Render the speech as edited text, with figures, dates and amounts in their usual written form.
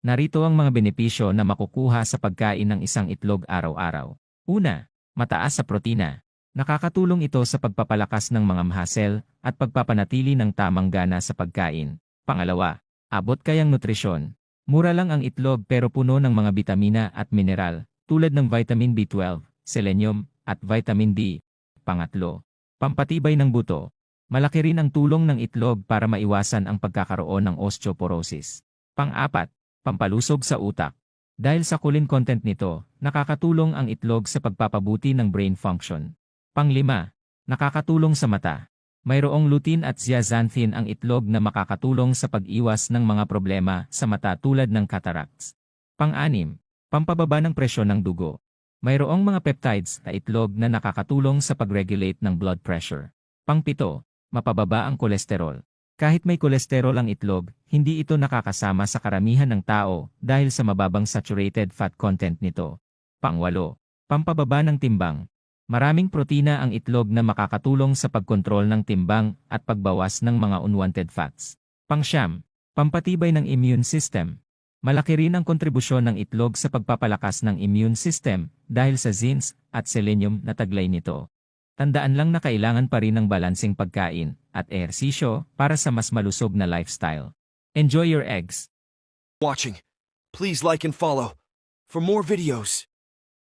Narito ang mga benepisyo na makukuha sa pagkain ng isang itlog araw-araw. Una, mataas sa protina. Nakakatulong ito sa pagpapalakas ng mga muscle at pagpapanatili ng tamang gana sa pagkain. Pangalawa, abot kayang nutrisyon. Mura lang ang itlog pero puno ng mga bitamina at mineral, tulad ng vitamin B12, selenium, at vitamin D. Pangatlo, pampatibay ng buto. Malaki rin ang tulong ng itlog para maiwasan ang pagkakaroon ng osteoporosis. Pang-apat, pampalusog sa utak. Dahil sa choline content nito, nakakatulong ang itlog sa pagpapabuti ng brain function. Pang-lima, nakakatulong sa mata. Mayroong lutein at zeaxanthin ang itlog na makakatulong sa pag-iwas ng mga problema sa mata tulad ng cataracts. Pang-anim, pampababa ng presyon ng dugo. Mayroong mga peptides sa itlog na nakakatulong sa pag-regulate ng blood pressure. Pang-pito, mapababa ang kolesterol. Kahit may kolesterol ang itlog, hindi ito nakakasama sa karamihan ng tao dahil sa mababang saturated fat content nito. Pang-walo, pampababa ng timbang. Maraming protina ang itlog na makakatulong sa pagkontrol ng timbang at pagbawas ng mga unwanted fats. Pang-siyam, pampatibay ng immune system. Malaki rin ang kontribusyon ng itlog sa pagpapalakas ng immune system dahil sa zinc at selenium na taglay nito. Tandaan lang na kailangan pa rin ng balansing pagkain at ehersisyo para sa mas malusog na lifestyle. Enjoy your eggs! Watching. Please like and follow for more videos.